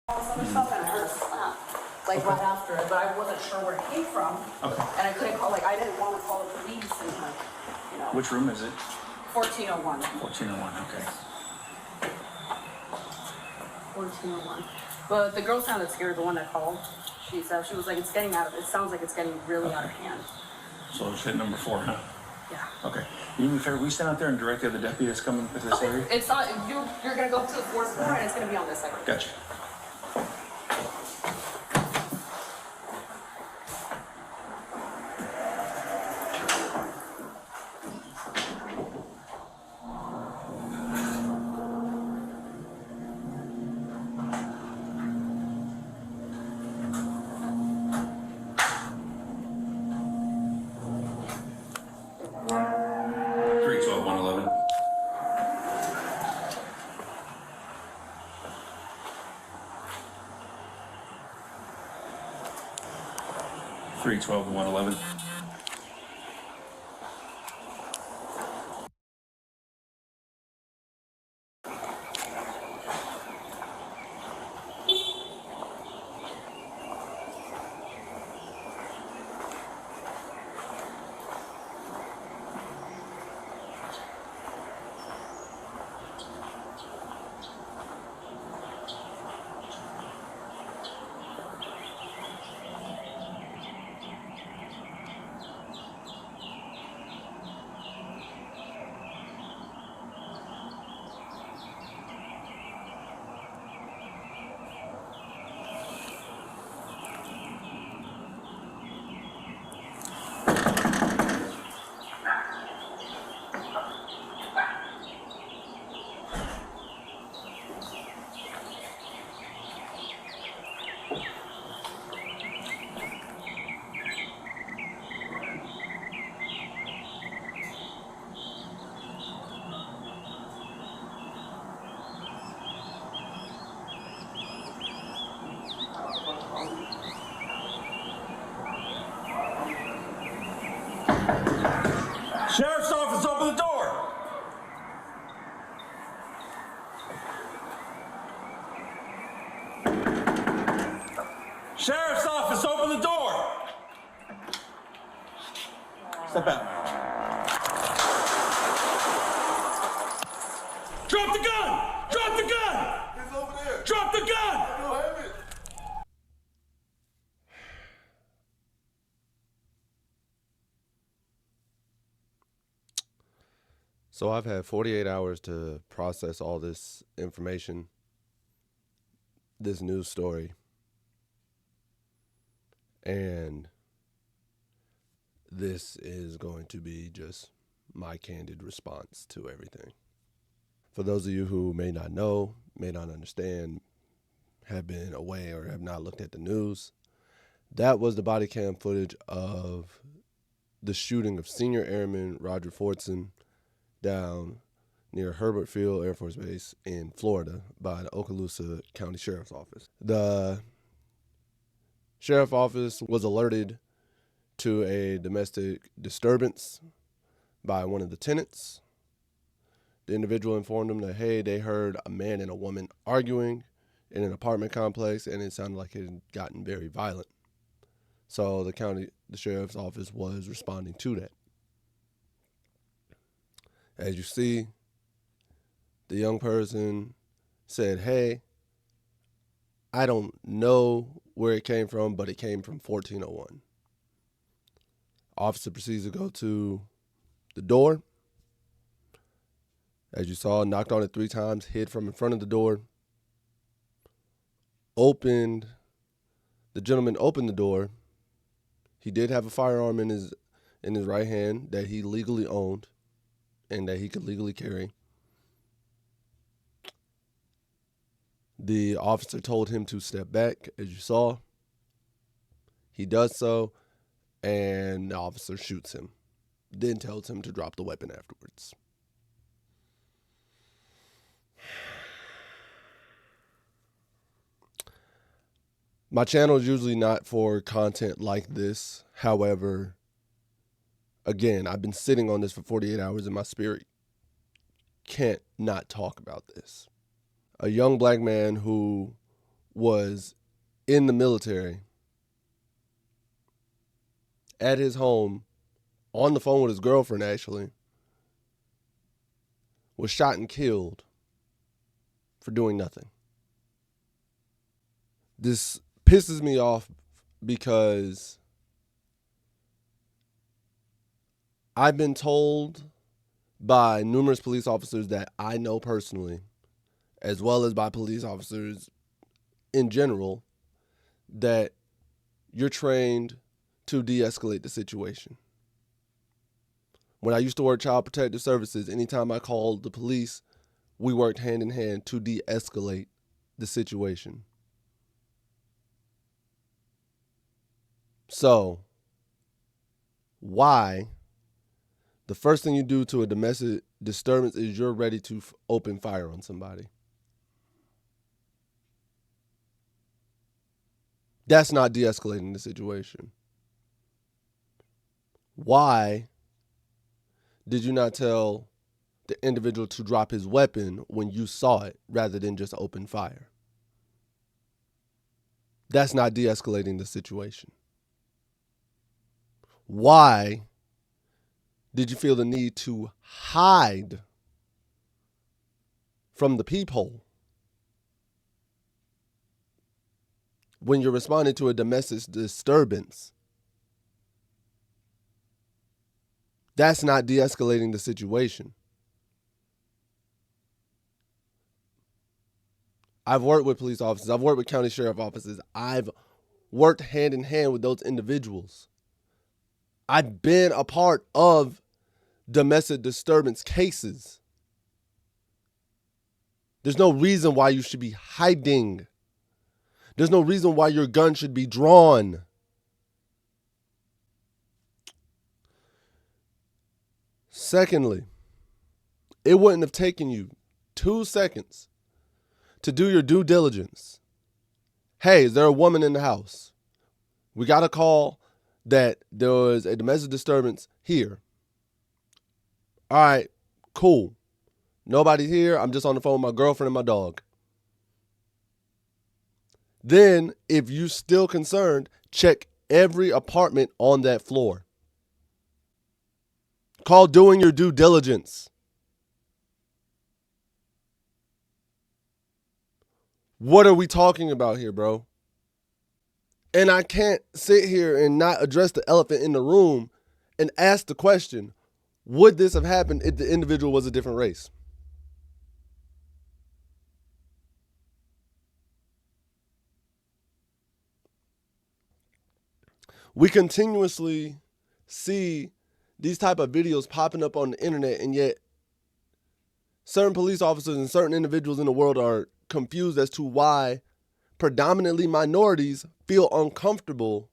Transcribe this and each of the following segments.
all this other stuff, and I heard a slap, like right after it, but I wasn't sure where it came from. Okay. And I couldn't call, like, I didn't want to call the police and, like, you know. Which room is it? 1401. 1401, okay. 1401. But the girl sounded scared, the one that called. She said, she was like, it sounds like it's getting really out of hand. So it's hit number 4, huh? Yeah. Okay. You do me a favor, we stand out there and direct the other deputy that's coming to this area? It's not, you're gonna go to the 4th floor and it's gonna be on this side. Gotcha. Three 12 111. Sheriff's office, open the door! Sheriff's office, open the door! Step out. Drop the gun! Drop the gun! It's over there. Drop the gun! I don't have it. So I've had 48 hours to process all this information, this news story, and this is going to be just my candid response to everything. For those of you who may not know, may not understand, have been away or have not looked at the news, that was the body cam footage of the shooting of Senior Airman Roger Fortson down near Herbert Field Air Force Base in Florida by the Okaloosa County Sheriff's Office. The Sheriff's Office was alerted to a domestic disturbance by one of the tenants. The individual informed them that, hey, they heard a man and a woman arguing in an apartment complex, and it sounded like it had gotten very violent. So the Sheriff's Office was responding to that. As you see, the young person said, hey, I don't know where it came from, but it came from 1401. Officer proceeds to go to the door. As you saw, knocked on it 3 times, hid from in front of the door. The gentleman opened the door. He did have a firearm in his right hand that he legally owned and that he could legally carry. The officer told him to step back, as you saw. He does so, and the officer shoots him, then tells him to drop the weapon afterwards. My channel is usually not for content like this. However, again, I've been sitting on this for 48 hours and my spirit can't not talk about this. A young black man who was in the military, at his home, on the phone with his girlfriend actually, was shot and killed for doing nothing. This pisses me off because I've been told by numerous police officers that I know personally, as well as by police officers in general, that you're trained to de-escalate the situation. When I used to work Child Protective Services, anytime I called the police, we worked hand in hand to de-escalate the situation. So, why the first thing you do to a domestic disturbance is you're ready to open fire on somebody? That's not de-escalating the situation. Why did you not tell the individual to drop his weapon when you saw it rather than just open fire? That's not de-escalating the situation. Why did you feel the need to hide from the peephole when you're responding to a domestic disturbance? That's not de-escalating the situation. I've worked with police officers. I've worked with county sheriff offices. I've worked hand in hand with those individuals. I've been a part of domestic disturbance cases. There's no reason why you should be hiding. There's no reason why your gun should be drawn. Secondly, it wouldn't have taken you 2 seconds to do your due diligence. Hey, is there a woman in the house? We got a call that there was a domestic disturbance here. All right, cool. Nobody here. I'm just on the phone with my girlfriend and my dog. Then, if you're still concerned, check every apartment on that floor. Call doing your due diligence. What are we talking about here, bro? And I can't sit here and not address the elephant in the room and ask the question, would this have happened if the individual was a different race? We continuously see these type of videos popping up on the internet, and yet certain police officers and certain individuals in the world are confused as to why predominantly minorities feel uncomfortable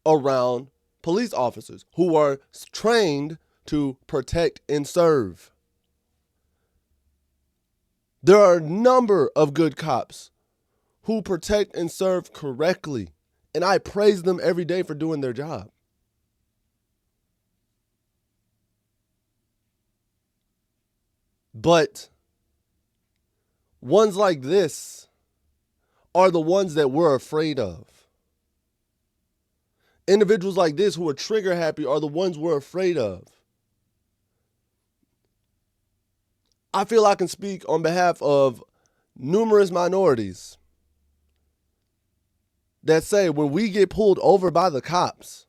around police officers who are trained to protect and serve. There are a number of good cops who protect and serve correctly, and I praise them every day for doing their job. But ones like this are the ones that we're afraid of. Individuals like this who are trigger happy are the ones we're afraid of. I feel I can speak on behalf of numerous minorities that say when we get pulled over by the cops,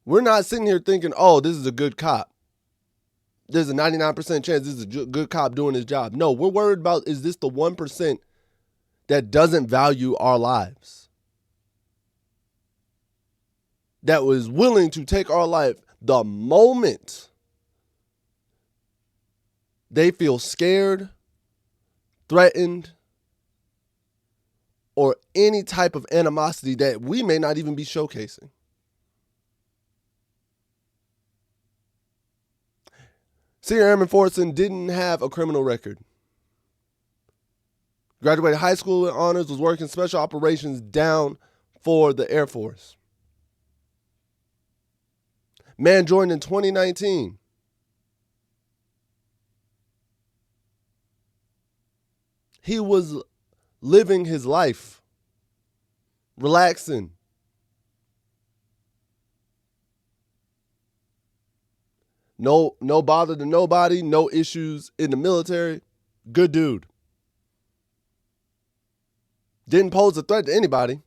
we're not sitting here thinking, oh, this is a good cop. There's a 99% chance this is a good cop doing his job. No, we're worried about, is this the 1% that doesn't value our lives? That was willing to take our life the moment they feel scared, threatened, or any type of animosity that we may not even be showcasing. SrA Airman Fortson didn't have a criminal record. Graduated high school with honors, was working special operations down for the Air Force. Man joined in 2019. He was living his life, relaxing. No bother to nobody, no issues in the military. Good dude. Didn't pose a threat to anybody.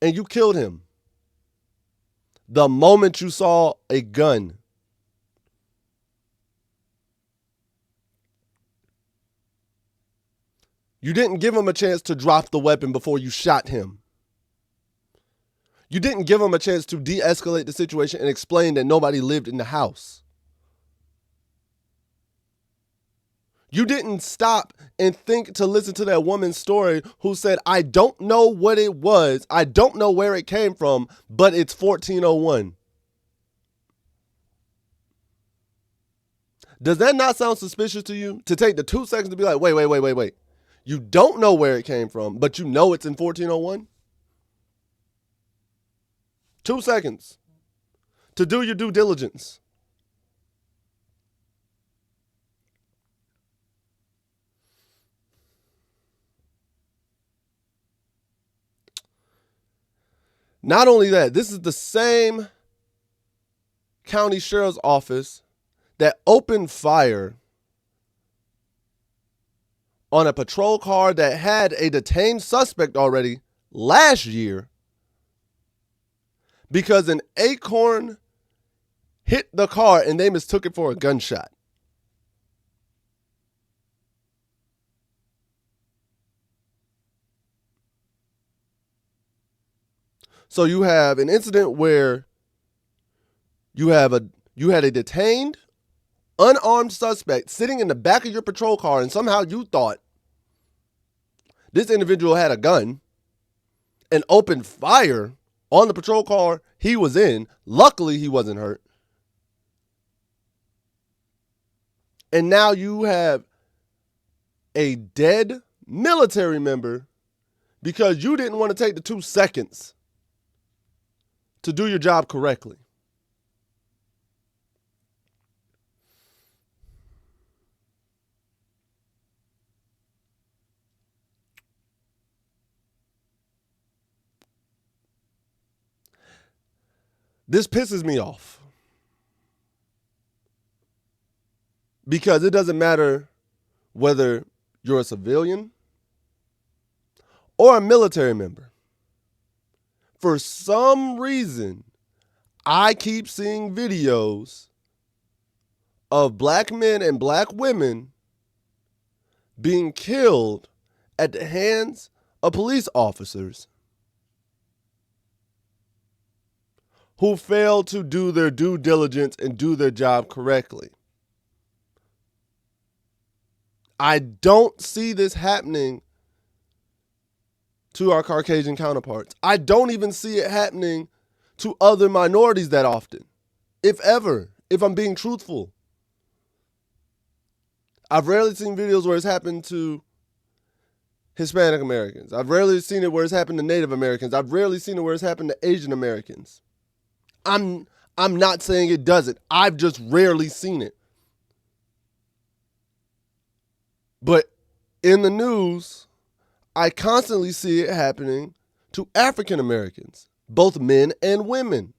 And you killed him the moment you saw a gun. You didn't give him a chance to drop the weapon before you shot him. You didn't give him a chance to de-escalate the situation and explain that nobody lived in the house. You didn't stop and think to listen to that woman's story who said, I don't know what it was. I don't know where it came from, but it's 1401. Does that not sound suspicious to you? To take the 2 seconds to be like, wait. You don't know where it came from, but you know it's in 1401? 2 seconds to do your due diligence. Not only that, this is the same county sheriff's office that opened fire on a patrol car that had a detained suspect already last year because an acorn hit the car and they mistook it for a gunshot. So you have an incident where you had a detained, unarmed suspect sitting in the back of your patrol car, and somehow you thought this individual had a gun and opened fire on the patrol car he was in. Luckily, he wasn't hurt. And now you have a dead military member because you didn't want to take the 2 seconds to do your job correctly. This pisses me off because it doesn't matter whether you're a civilian or a military member. For some reason, I keep seeing videos of black men and black women being killed at the hands of police officers who fail to do their due diligence and do their job correctly. I don't see this happening to our Caucasian counterparts. I don't even see it happening to other minorities that often, if ever, if I'm being truthful. I've rarely seen videos where it's happened to Hispanic Americans. I've rarely seen it where it's happened to Native Americans. I've rarely seen it where it's happened to Asian Americans. I'm not saying it doesn't. I've just rarely seen it. But in the news, I constantly see it happening to African Americans, both men and women.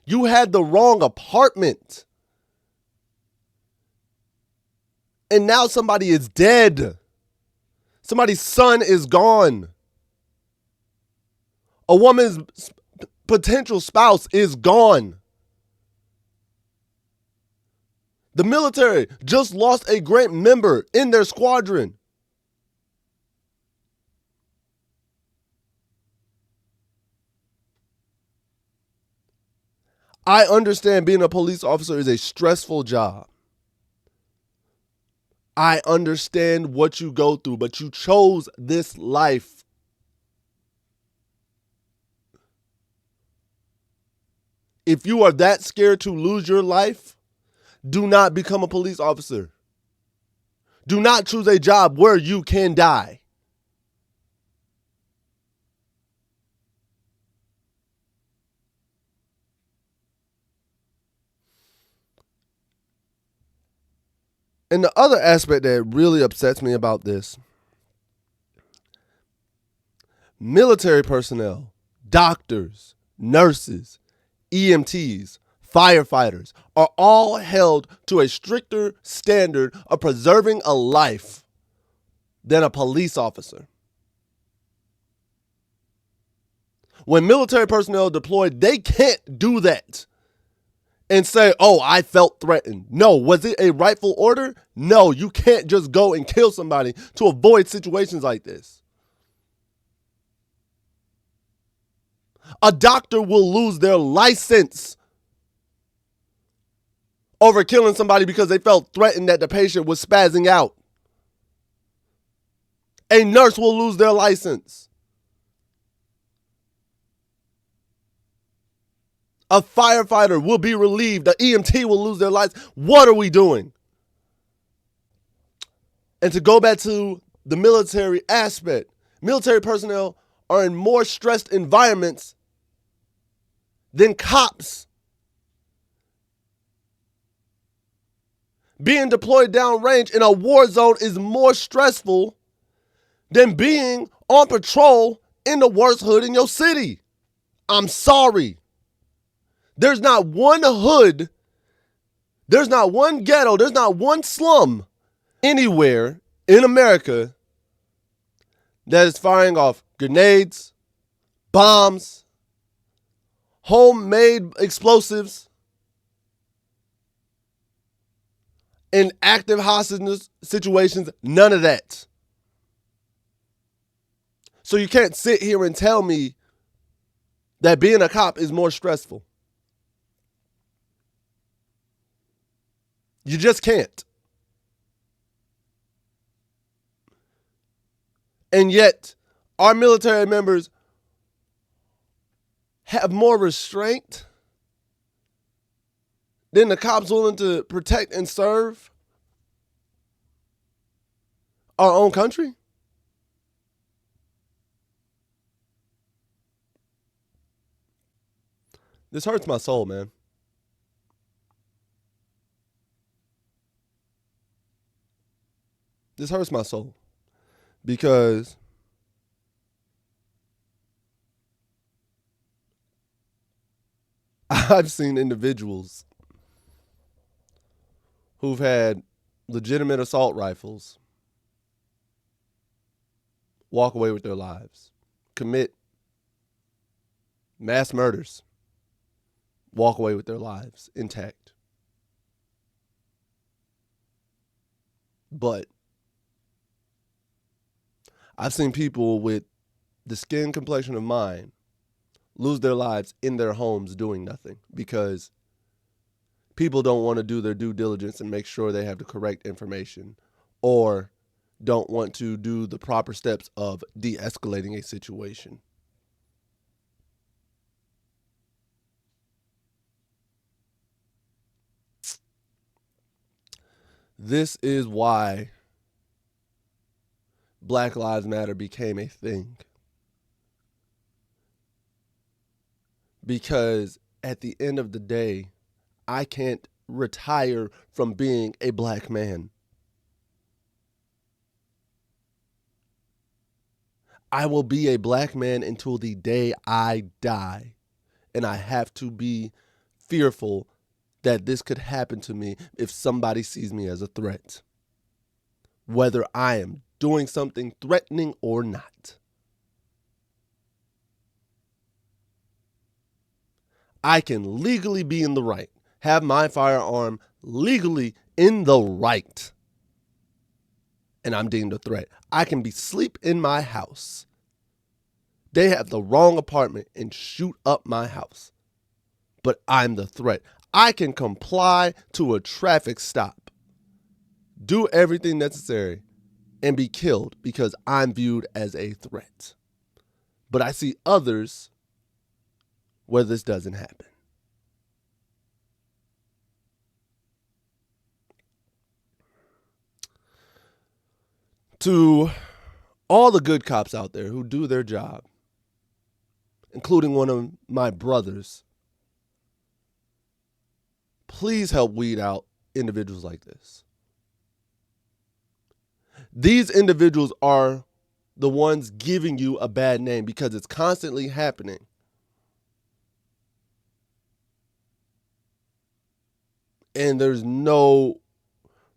You had the wrong apartment. And now somebody is dead. Somebody's son is gone. A woman's potential spouse is gone. The military just lost a great member in their squadron. I understand being a police officer is a stressful job. I understand what you go through, but you chose this life. If you are that scared to lose your life, do not become a police officer. Do not choose a job where you can die. And the other aspect that really upsets me about this, military personnel, doctors, nurses, EMTs, firefighters are all held to a stricter standard of preserving a life than a police officer. When military personnel deployed, they can't do that and say, oh, I felt threatened. No. Was it a rightful order? No. You can't just go and kill somebody to avoid situations like this. A doctor will lose their license over killing somebody because they felt threatened that the patient was spazzing out. A nurse will lose their license. A firefighter will be relieved. An EMT will lose their license. What are we doing? And to go back to the military aspect, military personnel are in more stressed environments than cops. Being deployed downrange in a war zone is more stressful than being on patrol in the worst hood in your city. I'm sorry. There's not one hood, there's not one ghetto, there's not one slum anywhere in America that is firing off grenades, bombs, homemade explosives, in active hostage situations. None of that. So you can't sit here and tell me that being a cop is more stressful. You just can't. And yet, our military members have more restraint than the cops willing to protect and serve our own country. This hurts my soul, man. This hurts my soul because I've seen individuals who've had legitimate assault rifles walk away with their lives, commit mass murders, walk away with their lives intact. But I've seen people with the skin complexion of mine lose their lives in their homes doing nothing because people don't want to do their due diligence and make sure they have the correct information, or don't want to do the proper steps of de-escalating a situation. This is why Black Lives Matter became a thing. Because at the end of the day, I can't retire from being a black man. I will be a black man until the day I die. And I have to be fearful that this could happen to me if somebody sees me as a threat, whether I am doing something threatening or not. I can legally be in the right, have my firearm legally in the right, and I'm deemed a threat. I can be asleep in my house. They have the wrong apartment and shoot up my house, but I'm the threat. I can comply to a traffic stop, do everything necessary, and be killed because I'm viewed as a threat. But I see others where this doesn't happen. To all the good cops out there who do their job, including one of my brothers, please help weed out individuals like this. These individuals are the ones giving you a bad name because it's constantly happening. And there's no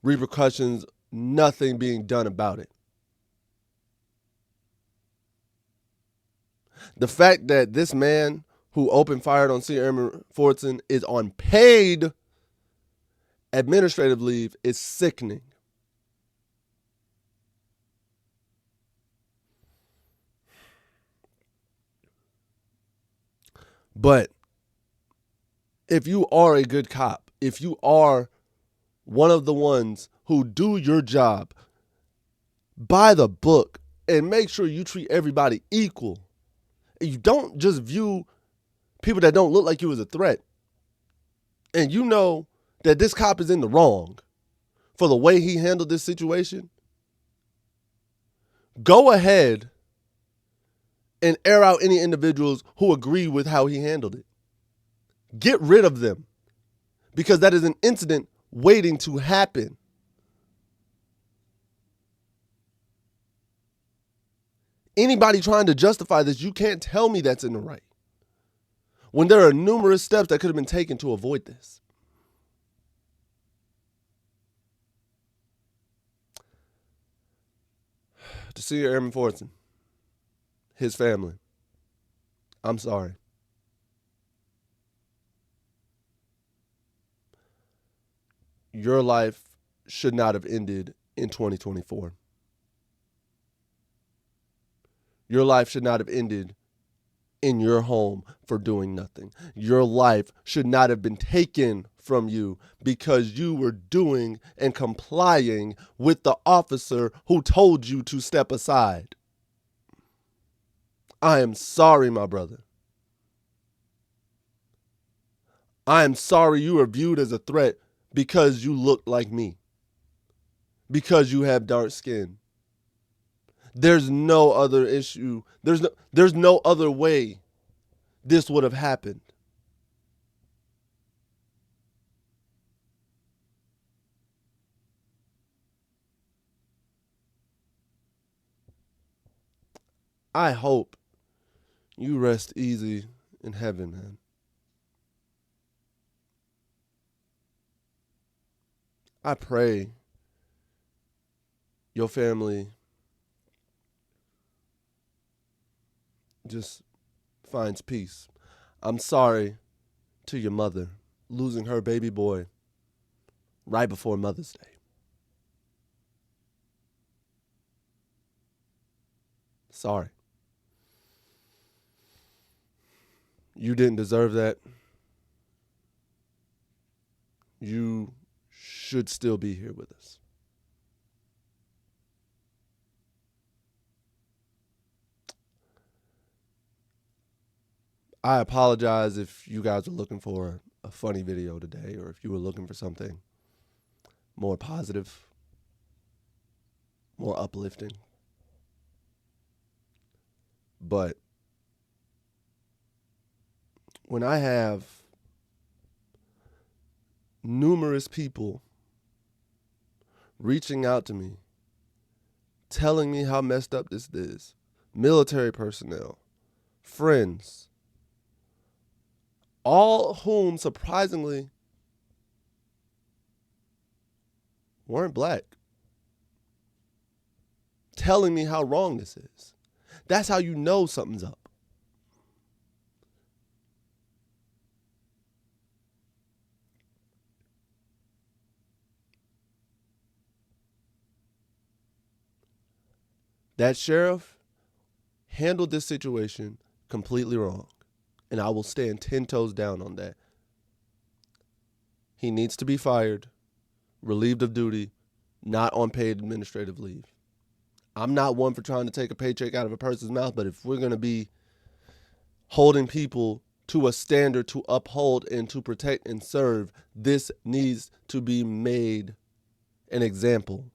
repercussions, nothing being done about it. The fact that this man who opened fire on Airman Fortson is on paid administrative leave is sickening. But if you are a good cop, if you are one of the ones who do your job by the book and make sure you treat everybody equal, you don't just view people that don't look like you as a threat, and you know that this cop is in the wrong for the way he handled this situation, go ahead and air out any individuals who agree with how he handled it. Get rid of them, because that is an incident waiting to happen. Anybody trying to justify this, you can't tell me that's in the right, when there are numerous steps that could have been taken to avoid this. To see Airman Fortson, his family, I'm sorry. Your life should not have ended in 2024. Your life should not have ended in your home for doing nothing. Your life should not have been taken from you because you were doing and complying with the officer who told you to step aside. I am sorry, my brother. I am sorry you are viewed as a threat because you look like me, because you have dark skin. There's no other issue. There's no other way this would have happened. I hope you rest easy in heaven, man. I pray your family just finds peace. I'm sorry to your mother losing her baby boy right before Mother's Day. Sorry. You didn't deserve that. You should still be here with us. I apologize if you guys are looking for a funny video today, or if you were looking for something more positive, more uplifting. But when I have numerous people reaching out to me, telling me how messed up this is, military personnel, friends, all whom surprisingly weren't black, telling me how wrong this is. That's how you know something's up. That sheriff handled this situation completely wrong, and I will stand 10 toes down on that. He needs to be fired, relieved of duty, not on paid administrative leave. I'm not one for trying to take a paycheck out of a person's mouth, but if we're going to be holding people to a standard to uphold and to protect and serve, this needs to be made an example.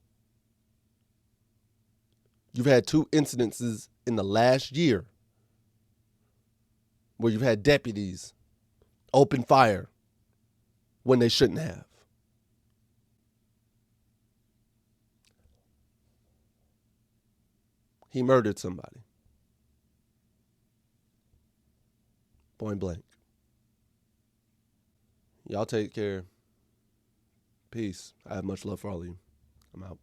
You've had 2 incidences in the last year where you've had deputies open fire when they shouldn't have. He murdered somebody. Point blank. Y'all take care. Peace. I have much love for all of you. I'm out.